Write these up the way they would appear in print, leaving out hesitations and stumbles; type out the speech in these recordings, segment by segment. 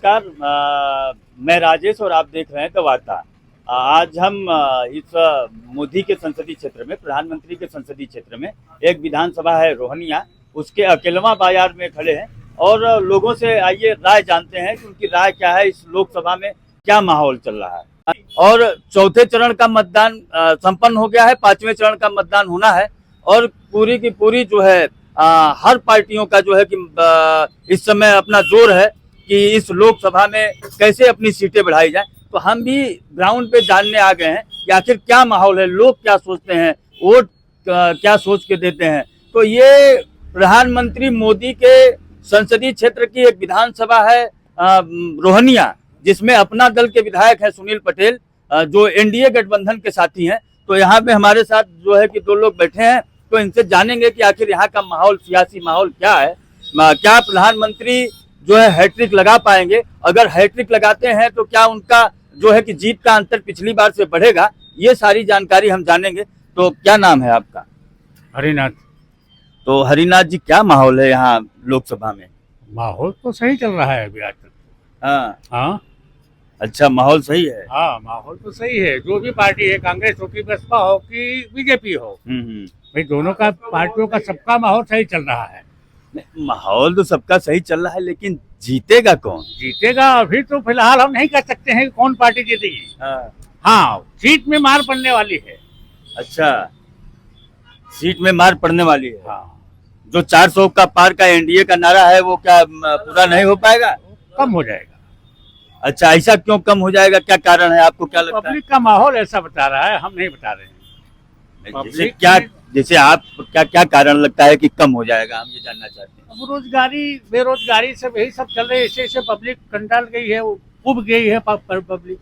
नमस्कार। मैं राजेश और आप देख रहे हैं द वार्ता। आज हम इस मोदी के संसदीय क्षेत्र में, प्रधानमंत्री के संसदीय क्षेत्र में एक विधानसभा है रोहनिया, उसके अकेलवा बाजार में खड़े हैं और लोगों से आइए राय जानते हैं कि उनकी राय क्या है, इस लोकसभा में क्या माहौल चल रहा है। और चौथे चरण का मतदान संपन्न हो गया है, पांचवें चरण का मतदान होना है और पूरी की पूरी जो है हर पार्टियों का जो है कि इस समय अपना जोर है कि इस लोकसभा में कैसे अपनी सीटें बढ़ाई जाए। तो हम भी ग्राउंड पे जानने आ गए हैं कि आखिर क्या माहौल है, लोग क्या सोचते हैं, वोट क्या सोच के देते हैं। तो ये प्रधानमंत्री मोदी के संसदीय क्षेत्र की एक विधानसभा है रोहनिया, जिसमें अपना दल के विधायक है सुनील पटेल, जो एनडीए गठबंधन के साथी हैं। तो यहाँ पे हमारे साथ जो है कि दो लोग बैठे हैं, तो इनसे जानेंगे कि आखिर यहाँ का माहौल, सियासी माहौल क्या है। क्या प्रधानमंत्री जो है हैट्रिक लगा पाएंगे? अगर हैट्रिक लगाते हैं तो क्या उनका जो है कि जीत का अंतर पिछली बार से बढ़ेगा? ये सारी जानकारी हम जानेंगे। तो क्या नाम है आपका? हरिनाथ। तो हरिनाथ जी, क्या माहौल है यहाँ लोकसभा में? माहौल तो सही चल रहा है अभी आज तक। हाँ हाँ अच्छा, माहौल सही है। हाँ, माहौल तो सही है। जो भी पार्टी है, कांग्रेस हो कि बसपा हो कि बीजेपी हो, भाई दोनों का, पार्टियों का सबका माहौल सही चल रहा है। माहौल तो सबका सही चल रहा है, लेकिन जीतेगा कौन? जीतेगा अभी तो फिलहाल हम नहीं कह सकते हैं कि कौन पार्टी जीतेगी। हाँ, सीट में मार पड़ने वाली है। अच्छा, सीट में मार पड़ने वाली है। हाँ, जो 400 का पार का एनडीए का नारा है वो क्या पूरा नहीं हो पाएगा? कम हो जाएगा। अच्छा, ऐसा क्यों कम हो जाएगा? क्या कारण है, आपको क्या लगता है? पब्लिक का माहौल ऐसा बता रहा है, हम नहीं बता रहे हैं। जैसे आप क्या कारण लगता है कि कम हो जाएगा, हम ये जानना चाहते हैं। रोजगारी, बेरोजगारी सब यही सब चल रहे हैं, इससे पब्लिक कंटाल गई है, उब गई है पब्लिक।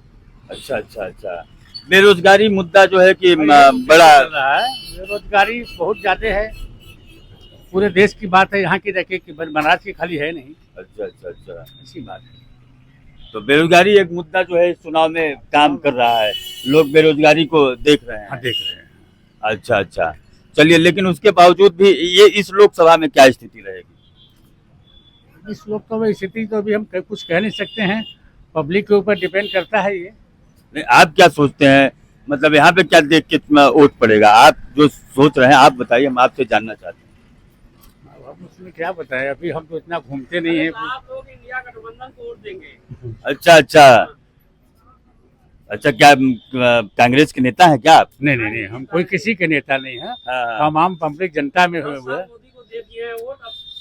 अच्छा अच्छा अच्छा, बेरोजगारी मुद्दा जो है कि बड़ा चल रहा है। बेरोजगारी बहुत ज्यादा है, पूरे देश की बात है, यहाँ की देखिए कि बनारस की खाली है नहीं। अच्छा अच्छा अच्छा, ऐसी बात है। तो बेरोजगारी एक मुद्दा जो है चुनाव में काम कर रहा है, लोग बेरोजगारी को देख रहे हैं। हाँ, देख रहे हैं। अच्छा अच्छा, चलिए, लेकिन उसके बावजूद भी ये इस लोकसभा में क्या स्थिति रहेगी? इस लोकसभा स्थिति तो अभी हम कुछ कह नहीं सकते हैं, पब्लिक के ऊपर डिपेंड करता है ये। नहीं, आप क्या सोचते हैं, मतलब यहाँ पे क्या देख के वोट पड़ेगा? आप जो सोच रहे हैं आप बताइए, हम आपसे जानना चाहते हैं। अब उसमें क्या बताएं, अभी हम तो इतना घूमते नहीं है। आप लोग इंडिया गठबंधन को वोट देंगे? अच्छा अच्छा अच्छा, क्या कांग्रेस के नेता हैं क्या आप? नहीं नहीं नहीं, हम कोई किसी के नेता नहीं है। हाँ, हम आम पब्लिक जनता में हुए हुए। मोदी को दे दिए हैं वोट,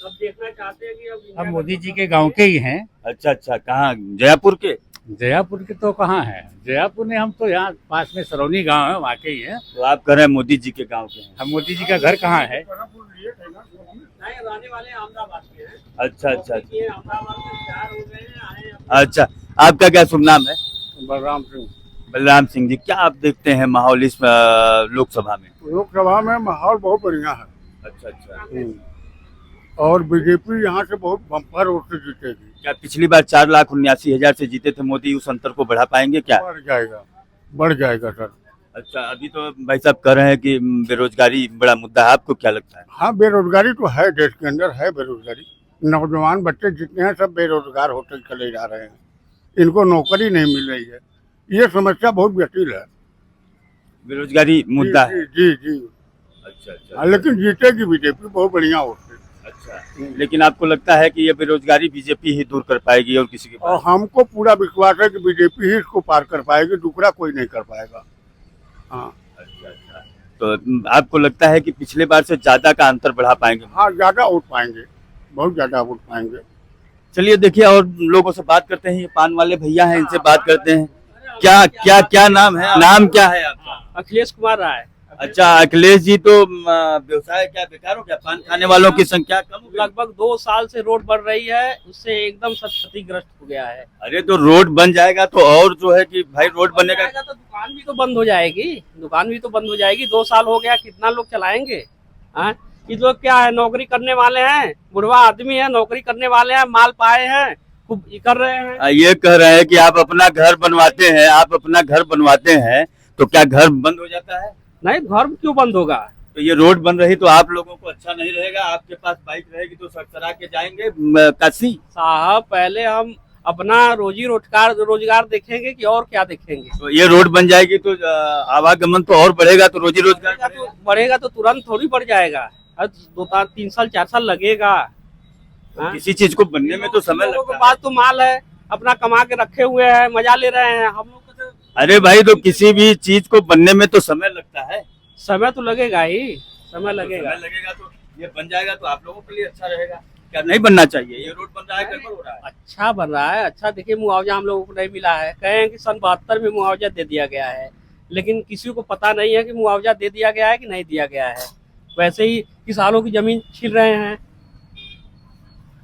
अब देखना चाहते हैं कि अब हम मोदी जी के गांव के ही हैं। अच्छा अच्छा, कहाँ, जयपुर के? जयापुर के तो कहाँ है, जयापुर ने, हम तो यहाँ पास में सरौनी गांव है, वहाँ के ही है। तो आप कह रहे हैं मोदी जी के गांव के हैं? हम, मोदी जी का घर कहाँ है? नहीं, रहने वाले अहमदाबाद के हैं। अच्छा अच्छा अच्छा ये अहमदाबाद में रिटायर हो गए हैं, आए हैं। अच्छा, आपका क्या शुभ नाम है? बलराम सिंह। बलराम सिंह जी, क्या आप देखते हैं माहौल इस लोकसभा में? लोकसभा में माहौल बहुत बढ़िया है। अच्छा अच्छा, और बीजेपी यहाँ से बहुत बम्पर वोट से जीतेगी। क्या पिछली बार 4,79,000 से जीते थे मोदी, उस अंतर को बढ़ा पाएंगे क्या? बढ़ जाएगा सर। अच्छा, अभी तो भाई साहब कह रहे हैं कि बेरोजगारी बड़ा मुद्दा है, आपको क्या लगता है? हाँ, बेरोजगारी तो है, देश के अंदर है बेरोजगारी। नौजवान बच्चे जितने हैं सब बेरोजगार होते चले जा रहे हैं, इनको नौकरी नहीं मिल रही है। ये समस्या बहुत जटिल है। बेरोजगारी मुद्दा है। जी जी। अच्छा अच्छा हाँ, लेकिन जीतेगी बीजेपी बहुत बढ़िया वोट से। अच्छा, लेकिन आपको लगता है कि ये बेरोजगारी बीजेपी ही दूर कर पाएगी और किसी के और पास? हमको पूरा विश्वास है कि बीजेपी ही इसको पार कर पाएगी, दूसरा कोई नहीं कर पाएगा। हाँ अच्छा अच्छा, तो आपको लगता है कि पिछले बार से ज्यादा का अंतर बढ़ा पाएंगे? हाँ, ज्यादा वोट पाएंगे, बहुत ज्यादा वोट पाएंगे। चलिए देखिए, और लोगों से बात करते हैं। ये पान वाले भैया हैं, इनसे बात करते हैं। क्या क्या क्या नाम है? नाम क्या है आपका? अखिलेश कुमार राय। अच्छा, अखिलेश जी, तो व्यवसाय क्या बेकार हो गया? पान खाने वालों की संख्या कम हो गई? लगभग 2 साल से रोड बढ़ रही है, उससे एकदम सब क्षतिग्रस्त हो गया है। अरे तो रोड बन जाएगा तो और जो है कि भाई रोड बनेगा जाएगा तो दुकान भी तो बंद हो जाएगी, दुकान भी तो बंद हो जाएगी। 2 साल हो गया, कितना लोग चलाएंगे? हाँ, ये लोग क्या है, नौकरी करने वाले हैं, बुढ़वा आदमी है, नौकरी करने वाले हैं, माल पाए हैं, खूब कर रहे हैं। ये कह रहे हैं कि आप अपना घर बनवाते हैं, आप अपना घर बनवाते हैं तो क्या घर बंद हो जाता है? नहीं, घर क्यों बंद होगा? तो ये रोड बन रही तो आप लोगों को अच्छा नहीं रहेगा? आपके पास बाइक रहेगी तो सड़सड़ा के जाएंगे काशी। साहब, पहले हम अपना रोजी रोजगार देखेंगे कि और क्या देखेंगे। तो ये रोड बन जाएगी तो आवागमन तो और बढ़ेगा, तो रोजी रोजगार बढ़ेगा तो तुरंत थोड़ी बढ़ जाएगा, 2-3 साल 4 साल लगेगा। हाँ? किसी चीज को बनने में तो समय लोगों के लगता है। पास तो माल है, अपना कमा के रखे हुए हैं, मजा ले रहे हैं। हम लोग को तो अरे भाई, तो किसी भी चीज को बनने में तो समय लगता है। समय तो लगेगा ही, समय लगेगा। समय लगेगा तो ये बन जाएगा तो आप लोगों के लिए अच्छा रहेगा। क्या नहीं बनना चाहिए? ये रोड बन रहा है, गड़बड़ हो रहा है। अच्छा बन रहा है, अच्छा। देखिए, मुआवजा हम लोगों को नहीं मिला है। कहे हैं कि सन 72 में मुआवजा दे दिया गया है, लेकिन किसी को पता नहीं है कि मुआवजा दे दिया गया है कि नहीं दिया गया है। वैसे ही किसानों की जमीन छीन रहे हैं,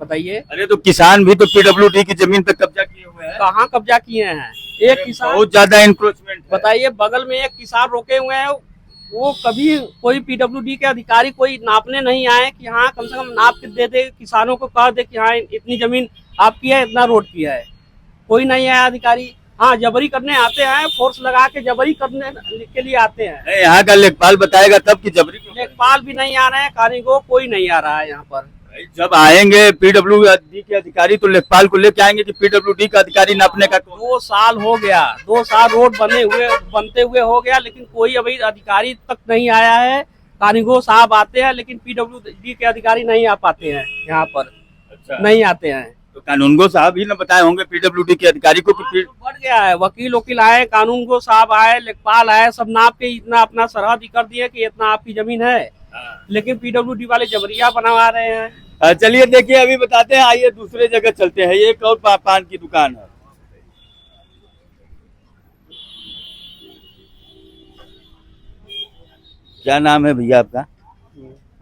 बताइए। अरे तो किसान भी तो पीडब्ल्यूडी की जमीन पे कब्जा किए हुए हैं। कहाँ कब्जा किए हैं? एक किसान, बहुत ज्यादा इंक्रोचमेंट है। बताइए, बगल में एक किसान रोके हुए हैं, वो कभी कोई पीडब्ल्यूडी के अधिकारी कोई नापने नहीं आए कि हाँ कम से कम नाप के दे दे, किसानों को कह दे कि हाँ इतनी जमीन आपकी है, इतना रोड की है। कोई नहीं आया अधिकारी। हाँ, जबरी करने आते हैं, फोर्स लगा के जबरी करने के लिए आते हैं। नहीं, यहाँ का लेखपाल बताएगा तब कि जबरी क्यों करें। लेखपाल भी नहीं आ रहे हैं, कारीगर कोई नहीं आ रहा है यहाँ पर। जब आएंगे पीडब्ल्यूडी के अधिकारी तो लेखपाल को लेके आएंगे कि पीडब्ल्यूडी का अधिकारी नापने का। 2 साल हो गया, 2 साल रोड बनते हुए हो गया, लेकिन कोई अभी अधिकारी तक नहीं आया है। कारीगर साहब आते हैं, लेकिन पीडब्ल्यूडी के अधिकारी नहीं आ पाते हैं यहाँ पर। अच्छा, नहीं आते हैं। तो कानूनगो साहब ही न बताए होंगे पीडब्ल्यूडी के अधिकारी को कि बढ़ गया है, वकील आए, कानूनगो साहब आए, लेखपाल आए, सब नाप के इतना अपना सरहद कर दिए कि इतना आपकी जमीन है, लेकिन पीडब्ल्यूडी वाले जबरिया बनवा रहे हैं। चलिए देखिए, अभी बताते हैं। आइए दूसरे जगह चलते हैं। ये एक और पान की दुकान है। क्या नाम है भैया आपका?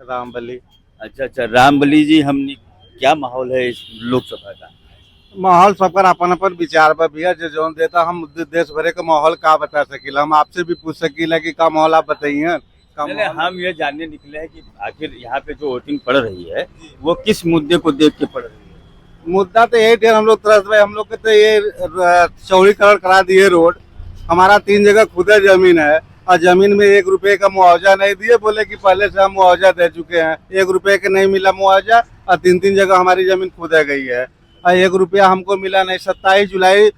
रामबली। अच्छा, रामबली जी, हमने क्या माहौल है इस लोकसभा का? माहौल सबका अपन अपन विचार पर भैया जो जोन देता, हम देश भरे का माहौल का बता सकीला। हम आपसे भी पूछ सकीला कि का माहौल आप बताइए। हम ये जानने निकले हैं कि आखिर यहाँ पे जो वोटिंग पड़ रही है वो किस मुद्दे को देख के पड़ रही है? मुद्दा तो यही थे, हम लोग तरस भाई, हम लोग के तो ये चौड़ीकरण करा दिए रोड। हमारा 3 जगह खुद जमीन है और जमीन में 1 रुपए का मुआवजा नहीं दिए। बोले कि पहले से हम मुआवजा दे चुके हैं, 1 रुपए का नहीं मिला मुआवजा, और 3 जगह हमारी जमीन खुद गई है और 1 रुपया हमको मिला नहीं। 27 जुलाई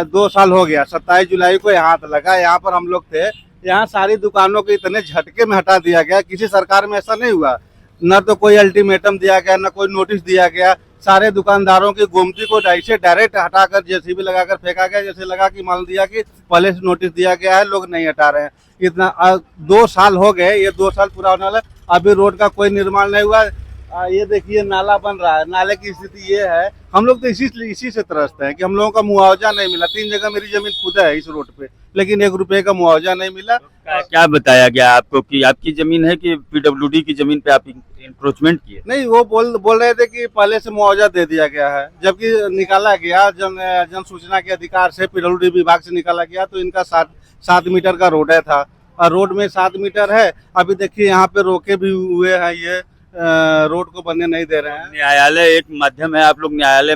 2 साल हो गया, 27 जुलाई को यहाँ लगा। यहाँ पर हम लोग थे, यहाँ सारी दुकानों को इतने झटके में हटा दिया गया। किसी सरकार में ऐसा नहीं हुआ, न तो कोई अल्टीमेटम दिया गया, न कोई नोटिस दिया गया। सारे दुकानदारों की गोमती को ऐसे डायरेक्ट हटाकर जेसीबी लगाकर फेंका गया, जैसे लगा कि मान दिया कि पहले से नोटिस दिया गया है, लोग नहीं हटा रहे हैं। इतना 2 साल हो गए, ये 2 साल पूरा होने वाला, अभी रोड का कोई निर्माण नहीं हुआ। ये देखिए नाला बन रहा है, नाले की स्थिति ये है। हम लोग तो इसी से त्रस्त हैं कि हम लोगों का मुआवजा नहीं मिला। 3 जगह मेरी जमीन खुद है इस रोड पे, लेकिन 1 रुपए का मुआवजा नहीं मिला। क्या बताया गया आपको कि आपकी जमीन है कि पीडब्ल्यूडी की जमीन पे आप इंक्रोचमेंट किए? नहीं, वो बोल रहे थे कि पहले से मुआवजा दे दिया गया है, जबकि निकाला गया जन सूचना के अधिकार से, पीडब्ल्यूडी विभाग से निकाला गया तो इनका 7 मीटर का रोड है था, और रोड में 7 मीटर है। अभी देखिए यहाँ पे रोके भी हुए हैं, ये रोड को बनने नहीं दे रहे हैं। न्यायालय एक माध्यम है, आप लोग न्यायालय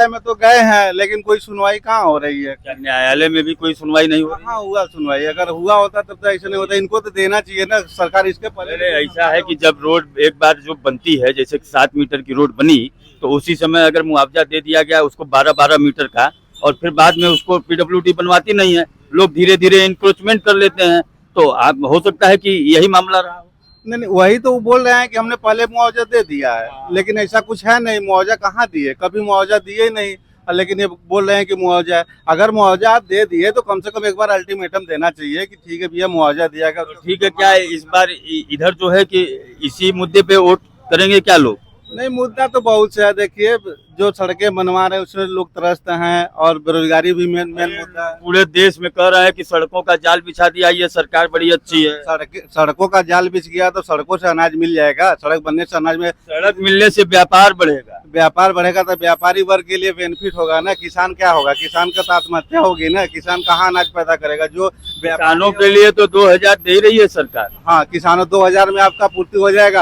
में तो गए हैं, लेकिन कोई सुनवाई कहाँ हो रही है? क्या न्यायालय में भी कोई सुनवाई नहीं हो रही? कहाँ हुआ सुनवाई? अगर हुआ होता तब तो ऐसा नहीं होता। इनको तो देना चाहिए ना सरकार, इसके पहले। अरे ऐसा है कि जब रोड एक बार जो बनती है, जैसे 7 मीटर की रोड बनी, तो उसी समय अगर मुआवजा दे दिया गया उसको 12-12 मीटर का, और फिर बाद में उसको पीडब्ल्यूडी बनवाती नहीं है, लोग धीरे धीरे इंक्रोचमेंट कर लेते हैं। तो आप हो सकता है कि यही मामला रहा हो। नहीं, वही तो वो बोल रहे हैं कि हमने पहले मुआवजा दे दिया है, लेकिन ऐसा कुछ है नहीं। मुआवजा कहाँ दिए? कभी मुआवजा दिए ही नहीं, लेकिन ये बोल रहे हैं कि मुआवजा है। अगर मुआवजा आप दे दिए तो कम से कम एक बार अल्टीमेटम देना चाहिए कि ठीक है भैया मुआवजा दिया गया। तो ठीक है, क्या इस बार इधर जो है कि इसी मुद्दे पे वोट करेंगे क्या लोग? नहीं, मुद्दा तो बहुत से है। देखिए, जो सड़कें बनवा रहे हैं उसमें लोग त्रस्त हैं, और बेरोजगारी भी मेन मुद्दा है। पूरे देश में कह रहे हैं कि सड़कों का जाल बिछा दिया, ये सरकार बड़ी अच्छी है। सड़कों का जाल बिछ गया तो सड़कों से अनाज मिल जाएगा। सड़क बनने से अनाज में, सड़क मिलने से व्यापार बढ़ेगा। व्यापार बढ़ेगा तो व्यापारी वर्ग के लिए बेनिफिट होगा ना। किसान क्या होगा? किसान का तो आत्महत्या होगी ना। किसान कहाँ अनाज पैदा करेगा? जो किसानों के लिए तो 2000 दे रही है सरकार। हाँ, किसानों 2000 में आपका पूर्ति हो जाएगा।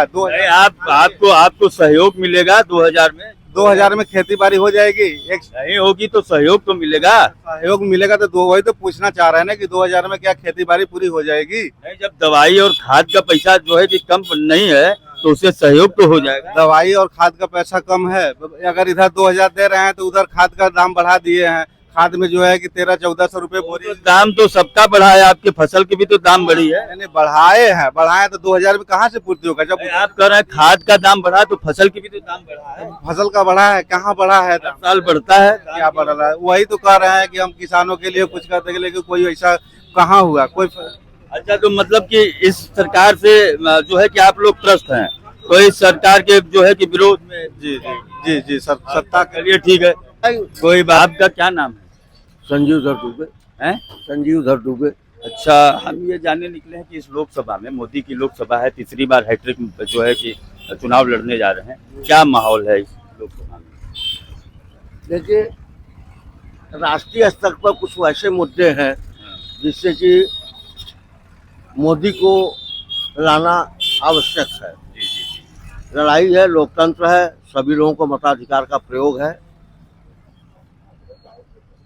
आपको सहयोग मिलेगा 2000 में। 2000 में खेती बाड़ी हो जाएगी। एक नहीं होगी तो सहयोग तो मिलेगा। सहयोग मिलेगा तो वही तो पूछना चाह रहे हैं ना कि 2000 में क्या खेती बाड़ी पूरी हो जाएगी? नहीं, जब दवाई और खाद का पैसा जो है कि कम नहीं है तो उससे सहयोग तो हो जाएगा। दवाई और खाद का पैसा कम है, अगर इधर 2000 दे रहे हैं तो उधर खाद का दाम बढ़ा दिए हैं। खाद में जो है कि 1300-1400 रुपए बोरी। तो दाम तो सबका बढ़ा है, आपकी फसल की भी तो दाम बढ़ी है। यानी बढ़ाए तो 2000 में कहाँ से पूर्ति होगा? जब आप कह रहे हैं खाद का दाम बढ़ा तो फसल की भी तो दाम बढ़ा है। फसल का बढ़ा है, कहाँ बढ़ा है? हर साल बढ़ता है। क्या बढ़ रहा है? वही तो कह रहे हैं कि हम किसानों के लिए कुछ करते हैं, लेकिन कोई ऐसा कहाँ हुआ कोई। अच्छा, तो मतलब कि इस सरकार से जो है कि आप लोग त्रस्त हैं, तो इस सरकार के जो है कि विरोध में। जी जी जी जी सत्ता के लिए ठीक है। कोई बात। आपका क्या नाम है? संजीव धर दुबे। हैं? संजीव धर दुबे। अच्छा, हम ये जानने निकले हैं कि इस लोकसभा में, मोदी की लोकसभा है, तीसरी बार हैट्रिक जो है कि चुनाव लड़ने जा रहे हैं, क्या माहौल है इस लोकसभा में? देखिए, राष्ट्रीय स्तर पर कुछ वैसे मुद्दे हैं जिससे कि मोदी को लाना आवश्यक है। लड़ाई है, लोकतंत्र है, सभी लोगों को मताधिकार का प्रयोग है।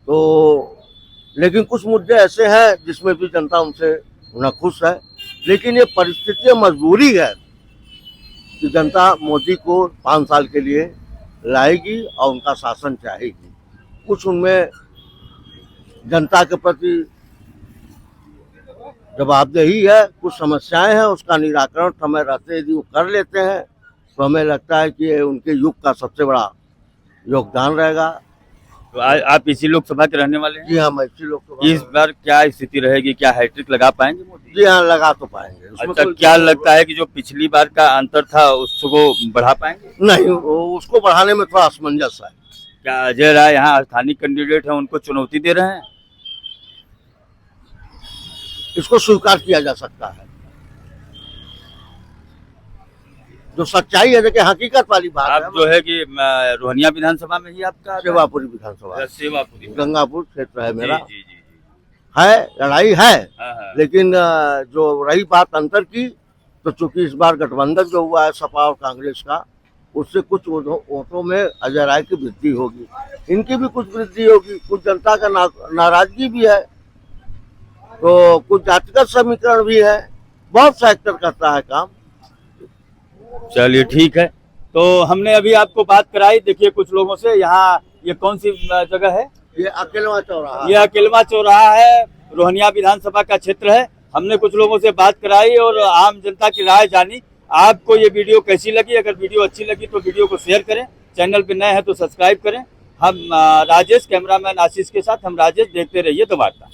तो लेकिन कुछ मुद्दे ऐसे हैं जिसमें भी जनता उनसे नाखुश है, लेकिन ये परिस्थितियां मजबूरी है कि जनता मोदी को 5 साल के लिए लाएगी और उनका शासन चाहेगी। कुछ उनमें जनता के प्रति जवाबदेही है, कुछ समस्याएं हैं, उसका निराकरण समय रहते यदि वो कर लेते हैं तो हमें लगता है कि ये उनके युग का सबसे बड़ा योगदान रहेगा। तो आप इसी लोकसभा के रहने वाले हैं? जी हाँ, मैं इसी लोग इस बार क्या स्थिति रहेगी? क्या हैट्रिक लगा पाएंगे मोदी? जी हाँ, लगा तो पाएंगे। उसमें अच्छा, कोई क्या लगता है कि जो पिछली बार का अंतर था उसको बढ़ा पाएंगे? नहीं, उसको बढ़ाने में थोड़ा असमंजस है। क्या अजय राय यहाँ स्थानीय कैंडिडेट है, उनको चुनौती दे रहे हैं? इसको स्वीकार किया जा सकता है। जो सच्चाई है, देखिए हकीकत वाली बात आप है। जो है कि रोहनिया विधानसभा में ही आपका सेवापुरी विधानसभा, सेवापुरी गंगापुर क्षेत्र है मेरा। जी जी जी। है, लड़ाई है, हाँ। लेकिन जो रही बात अंतर की, तो चूंकि इस बार गठबंधन जो हुआ है सपा और कांग्रेस का, उससे कुछ वोटों में अजय राय की वृद्धि होगी, इनकी भी कुछ वृद्धि होगी। कुछ जनता का नाराजगी भी है, तो कुछ जातिगत समीकरण भी है, बहुत फैक्टर करता है काम। चलिए ठीक है। तो हमने अभी आपको बात कराई, देखिए कुछ लोगों से। यहाँ ये कौन सी जगह है? ये अकेलवा चौराहा, ये अकेलवा चौराहा है, रोहनिया विधानसभा का क्षेत्र है। हमने कुछ लोगों से बात कराई और आम जनता की राय जानी। आपको ये वीडियो कैसी लगी? अगर वीडियो अच्छी लगी तो वीडियो को शेयर करें, चैनल पे नए हैं तो सब्सक्राइब करें। हम राजेश, कैमरामैन आशीष के साथ हम राजेश, देखते रहिए द वार्ता।